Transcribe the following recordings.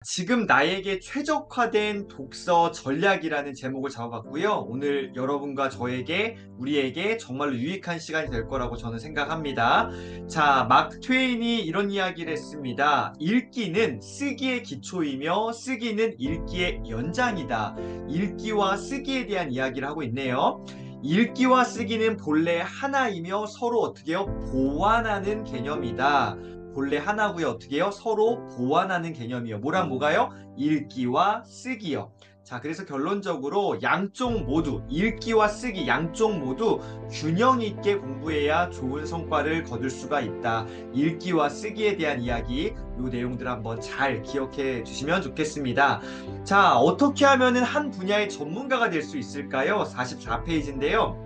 지금 나에게 최적화된 독서 전략이라는 제목을 잡아봤고요. 오늘 여러분과 우리에게 정말로 유익한 시간이 될 거라고 저는 생각합니다. 자, 마크 트웨인이 이런 이야기를 했습니다. 읽기는 쓰기의 기초이며 쓰기는 읽기의 연장이다. 읽기와 쓰기에 대한 이야기를 하고 있네요. 읽기와 쓰기는 본래 하나이며 서로 어떻게 해요? 보완하는 개념이다. 본래 하나고요. 어떻게 해요? 서로 보완하는 개념이요. 뭐랑 뭐가요? 읽기와 쓰기요. 자, 그래서 결론적으로 양쪽 모두 읽기와 쓰기 양쪽 모두 균형 있게 공부해야 좋은 성과를 거둘 수가 있다. 읽기와 쓰기에 대한 이야기, 이 내용들 한번 잘 기억해 주시면 좋겠습니다. 자, 어떻게 하면은 한 분야의 전문가가 될 수 있을까요? 44페이지인데요.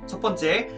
첫 번째,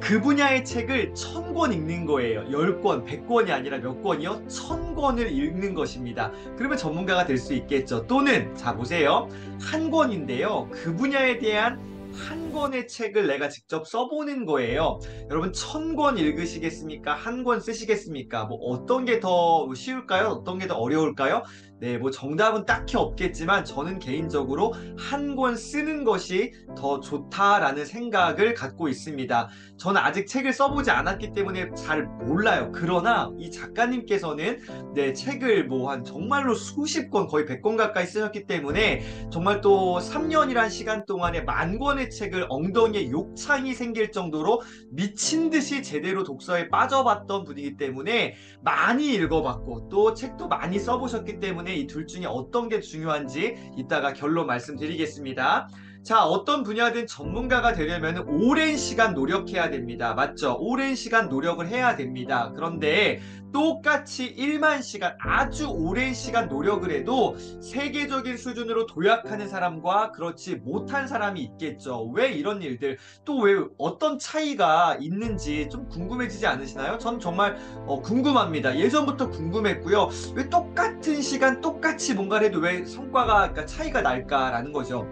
그 분야의 책을 1000권 읽는 거예요. 10권, 100권이 아니라 몇 권이요? 1000권을 읽는 것입니다. 그러면 전문가가 될 수 있겠죠. 또는, 자, 보세요. 한 권인데요. 그 분야에 대한 한 권의 책을 내가 직접 써보는 거예요. 여러분, 1000권 읽으시겠습니까? 한 권 쓰시겠습니까? 뭐, 어떤 게 더 쉬울까요? 어떤 게 더 어려울까요? 네, 뭐, 정답은 딱히 없겠지만, 저는 개인적으로 한 권 쓰는 것이 더 좋다라는 생각을 갖고 있습니다. 저는 아직 책을 써보지 않았기 때문에 잘 몰라요. 그러나 이 작가님께서는 네, 책을 뭐 한 정말로 수십 권, 거의 100권 가까이 쓰셨기 때문에 정말 또 3년이란 시간 동안에 만 권의 책을 엉덩이에 욕창이 생길 정도로 미친 듯이 제대로 독서에 빠져봤던 분이기 때문에 많이 읽어봤고 또 책도 많이 써보셨기 때문에 이 둘 중에 어떤 게 중요한지 이따가 결론 말씀드리겠습니다. 자, 어떤 분야든 전문가가 되려면 오랜 시간 노력해야 됩니다. 맞죠? 오랜 시간 노력을 해야 됩니다. 그런데 똑같이 1만 시간, 아주 오랜 시간 노력을 해도 세계적인 수준으로 도약하는 사람과 그렇지 못한 사람이 있겠죠. 왜 이런 일들, 또 왜 어떤 차이가 있는지 좀 궁금해지지 않으시나요? 전 정말 궁금합니다. 예전부터 궁금했고요. 왜 똑같은 시간, 똑같이 뭔가를 해도 왜 성과가, 그러니까 차이가 날까라는 거죠.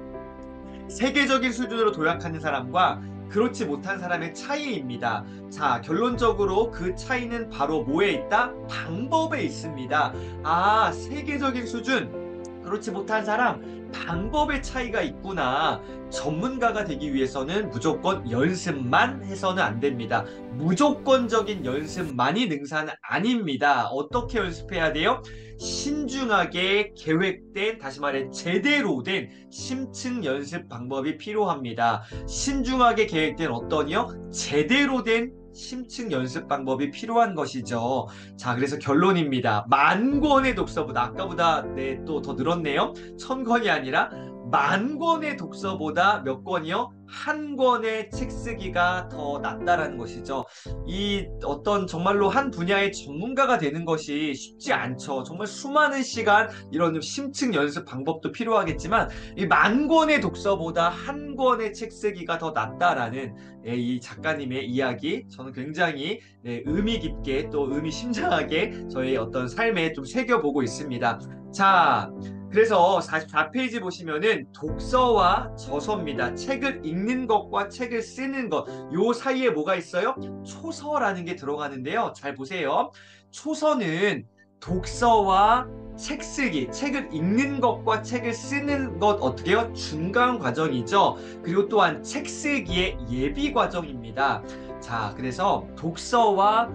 세계적인 수준으로 도약하는 사람과 그렇지 못한 사람의 차이입니다. 자, 결론적으로 그 차이는 바로 뭐에 있다? 방법에 있습니다. 아, 세계적인 수준, 그렇지 못한 사람, 방법의 차이가 있구나. 전문가가 되기 위해서는 무조건 연습만 해서는 안 됩니다. 무조건적인 연습만이 능사는 아닙니다. 어떻게 연습해야 돼요? 신중하게 계획된, 다시 말해 제대로 된 심층 연습 방법이 필요합니다. 신중하게 계획된 어떤이요? 제대로 된 심층 연습 방법이 필요한 것이죠. 자, 그래서 결론입니다. 만 권의 독서보다, 아까보다 네, 또 더 늘었네요. 1000권이 아니라 만 권의 독서보다 몇 권이요? 한 권의 책 쓰기가 더 낫다라는 것이죠. 이 어떤 정말로 한 분야의 전문가가 되는 것이 쉽지 않죠. 정말 수많은 시간, 이런 심층 연습 방법도 필요하겠지만 이 만 권의 독서보다 한 권의 책 쓰기가 더 낫다라는 이 작가님의 이야기, 저는 굉장히 의미 깊게 또 의미심장하게 저의 어떤 삶에 좀 새겨보고 있습니다. 자, 그래서 44페이지 보시면은 독서와 저서입니다. 책을 읽는 것과 책을 쓰는 것, 요 사이에 뭐가 있어요? 초서라는 게 들어가는데요. 잘 보세요. 초서는 독서와 책 쓰기, 책을 읽는 것과 책을 쓰는 것 어떻게 해요? 중간 과정이죠. 그리고 또한 책 쓰기의 예비 과정입니다. 자, 그래서 독서와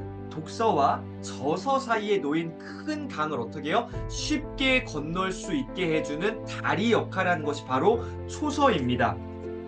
저서 사이에 놓인 큰 강을 어떻게 해요? 쉽게 건널 수 있게 해주는 다리 역할을 하는 것이 바로 초서입니다.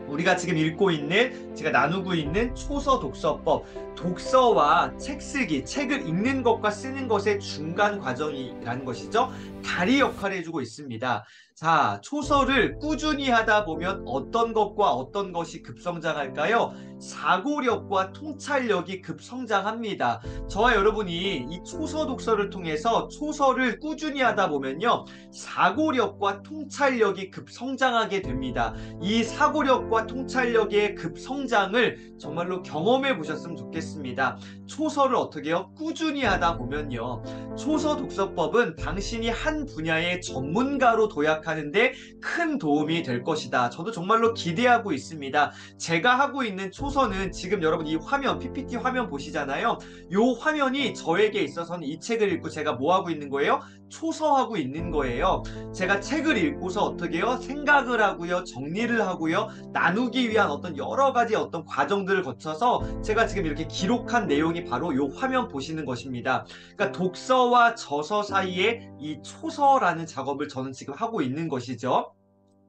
우리가 지금 읽고 있는, 제가 나누고 있는 초서 독서법, 독서와 책 쓰기, 책을 읽는 것과 쓰는 것의 중간 과정이라는 것이죠. 다리 역할을 해주고 있습니다. 자, 초서를 꾸준히 하다 보면 어떤 것과 어떤 것이 급성장할까요? 사고력과 통찰력이 급성장합니다. 저와 여러분이 이 초서 독서를 통해서 초서를 꾸준히 하다 보면요, 사고력과 통찰력이 급성장하게 됩니다. 이 사고력과 통찰력의 급성장을 정말로 경험해 보셨으면 좋겠습니다. 초서를 어떻게 해요? 꾸준히 하다 보면요. 초서 독서법은 당신이 한 분야의 전문가로 도약하는데 큰 도움이 될 것이다. 저도 정말로 기대하고 있습니다. 제가 하고 있는 초서는 지금 여러분 이 화면, PPT 화면 보시잖아요. 이 화면이 저에게 있어서는 이 책을 읽고 제가 뭐 하고 있는 거예요? 초서하고 있는 거예요. 제가 책을 읽고서 어떻게 해요? 생각을 하고요. 정리를 하고요. 나누기 위한 어떤 여러 가지 어떤 과정들을 거쳐서 제가 지금 이렇게 기록한 내용이 바로 이 화면 보시는 것입니다. 그러니까 독서와 저서 사이에 이 초서라는 작업을 저는 지금 하고 있는 것이죠.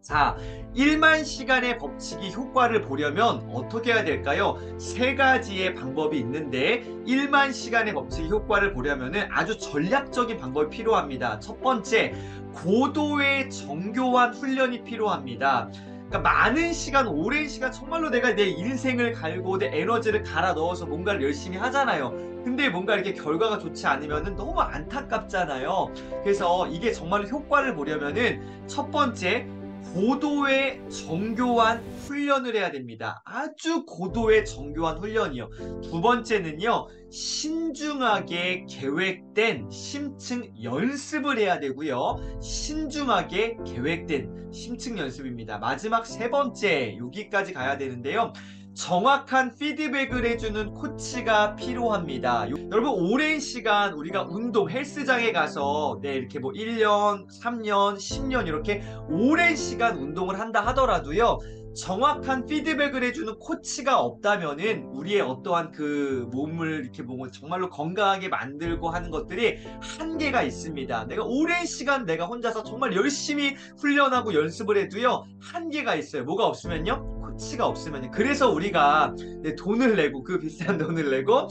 자, 1만 시간의 법칙이 효과를 보려면 어떻게 해야 될까요? 세 가지의 방법이 있는데 1만 시간의 법칙이 효과를 보려면 아주 전략적인 방법이 필요합니다. 첫 번째, 고도의 정교한 훈련이 필요합니다. 그러니까 많은 시간, 오랜 시간 정말로 내가 내 인생을 갈고 내 에너지를 갈아 넣어서 뭔가를 열심히 하잖아요. 근데 뭔가 이렇게 결과가 좋지 않으면 너무 안타깝잖아요. 그래서 이게 정말로 효과를 보려면은 첫 번째, 고도의 정교한 훈련을 해야 됩니다. 아주 고도의 정교한 훈련이요. 두 번째는요, 신중하게 계획된 심층 연습을 해야 되고요. 신중하게 계획된 심층 연습입니다. 마지막 세 번째, 여기까지 가야 되는데요. 정확한 피드백을 해주는 코치가 필요합니다. 여러분 오랜 시간 우리가 운동 헬스장에 가서 이렇게 뭐 1년, 3년, 10년 이렇게 오랜 시간 운동을 한다 하더라도요. 정확한 피드백을 해주는 코치가 없다면은 우리의 어떠한 그 몸을 이렇게 보면 정말로 건강하게 만들고 하는 것들이 한계가 있습니다. 내가 오랜 시간 내가 혼자서 정말 열심히 훈련하고 연습을 해도요. 한계가 있어요. 뭐가 없으면요? 코치가 없으면요. 그래서 우리가 돈을 내고 그 비싼 돈을 내고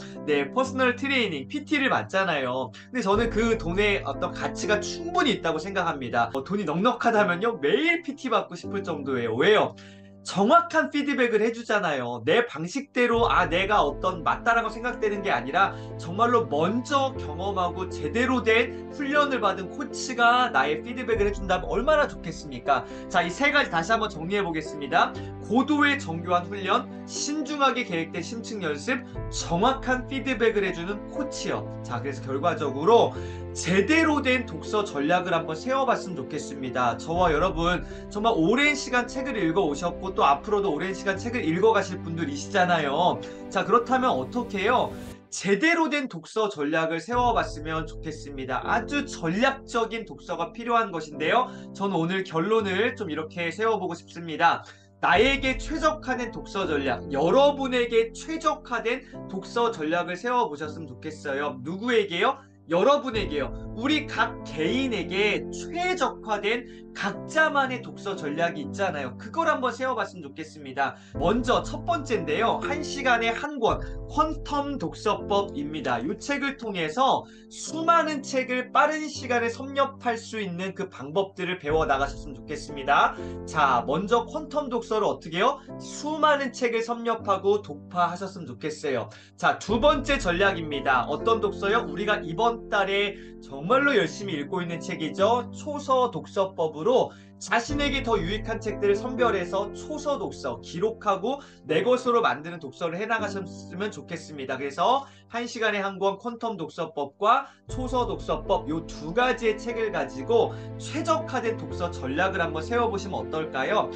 퍼스널 트레이닝 PT를 받잖아요. 근데 저는 그 돈의 어떤 가치가 충분히 있다고 생각합니다. 돈이 넉넉하다면요. 매일 PT 받고 싶을 정도예요. 왜요? 정확한 피드백을 해주잖아요. 내 방식대로 내가 어떤 맞다라고 생각되는 게 아니라 정말로 먼저 경험하고 제대로 된 훈련을 받은 코치가 나의 피드백을 해준다면 얼마나 좋겠습니까? 자, 이 세 가지 다시 한번 정리해 보겠습니다. 고도의 정교한 훈련, 신중하게 계획된 심층 연습, 정확한 피드백을 해주는 코치요. 자, 그래서 결과적으로 제대로 된 독서 전략을 한번 세워봤으면 좋겠습니다. 저와 여러분 정말 오랜 시간 책을 읽어 오셨고 또 앞으로도 오랜 시간 책을 읽어 가실 분들이시잖아요. 자, 그렇다면 어떻게 해요? 제대로 된 독서 전략을 세워봤으면 좋겠습니다. 아주 전략적인 독서가 필요한 것인데요. 저는 오늘 결론을 좀 이렇게 세워보고 싶습니다. 나에게 최적화된 독서 전략, 여러분에게 최적화된 독서 전략을 세워보셨으면 좋겠어요. 누구에게요? 여러분에게요. 우리 각 개인에게 최적화된 각자만의 독서 전략이 있잖아요. 그걸 한번 세워봤으면 좋겠습니다. 먼저 첫 번째인데요. 1시간에 한 권 퀀텀 독서법입니다. 이 책을 통해서 수많은 책을 빠른 시간에 섭렵할 수 있는 그 방법들을 배워 나가셨으면 좋겠습니다. 자, 먼저 퀀텀 독서를 어떻게 해요? 수많은 책을 섭렵하고 독파하셨으면 좋겠어요. 자, 두 번째 전략입니다. 어떤 독서요? 우리가 이번 달에 정말로 열심히 읽고 있는 책이죠. 초서 독서법으로 자신에게 더 유익한 책들을 선별해서 초서 독서, 기록하고 내 것으로 만드는 독서를 해나가셨으면 좋겠습니다. 그래서 1시간에 한 권 퀀텀 독서법과 초서 독서법 이 두 가지의 책을 가지고 최적화된 독서 전략을 한번 세워보시면 어떨까요?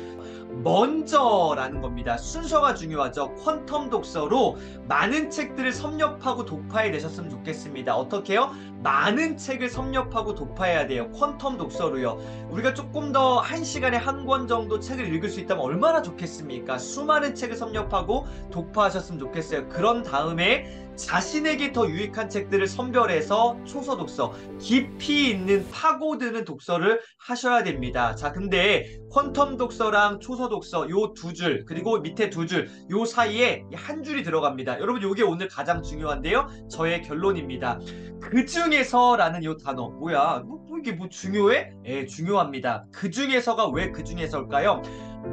먼저라는 겁니다. 순서가 중요하죠. 퀀텀 독서로 많은 책들을 섭렵하고 독파해내셨으면 좋겠습니다. 어떻게요? 많은 책을 섭렵하고 독파해야 돼요. 퀀텀 독서로요. 우리가 조금 더 1시간에 한 권 정도 책을 읽을 수 있다면 얼마나 좋겠습니까? 수많은 책을 섭렵하고 독파하셨으면 좋겠어요. 그런 다음에 자신에게 더 유익한 책들을 선별해서 초서 독서, 깊이 있는 파고드는 독서를 하셔야 됩니다. 자, 근데 퀀텀 독서랑 초서 독서 요 두 줄, 그리고 밑에 두 줄, 요 사이에 한 줄이 들어갑니다. 여러분, 요게 오늘 가장 중요한데요. 저의 결론입니다. 그 중에서라는 요 단어, 뭐야? 이게 뭐 중요해? 예, 중요합니다. 그 중에서가 왜 그 중에서일까요?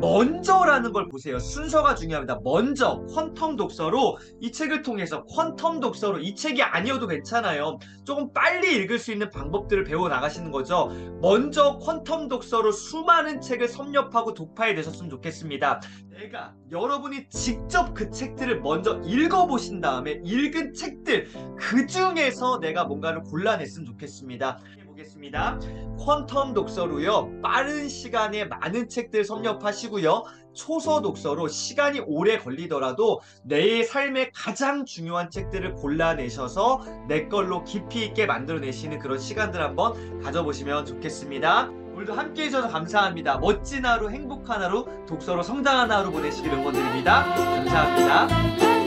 먼저라는 걸 보세요. 순서가 중요합니다. 먼저 퀀텀 독서로 이 책을 통해서 퀀텀 독서로 이 책이 아니어도 괜찮아요. 조금 빨리 읽을 수 있는 방법들을 배워 나가시는 거죠. 먼저 퀀텀 독서로 수많은 책을 섭렵하고 독파해 내셨으면 좋겠습니다. 내가 여러분이 직접 그 책들을 먼저 읽어보신 다음에 읽은 책들 그 중에서 내가 뭔가를 골라냈으면 좋겠습니다. 보겠습니다. 퀀텀 독서로요, 빠른 시간에 많은 책들 섭렵하시고요, 초서 독서로 시간이 오래 걸리더라도 내 삶의 가장 중요한 책들을 골라내셔서 내 걸로 깊이 있게 만들어내시는 그런 시간들 한번 가져보시면 좋겠습니다. 오늘도 함께 해주셔서 감사합니다. 멋진 하루, 행복한 하루, 독서로 성장한 하루 보내시길 응원드립니다. 감사합니다.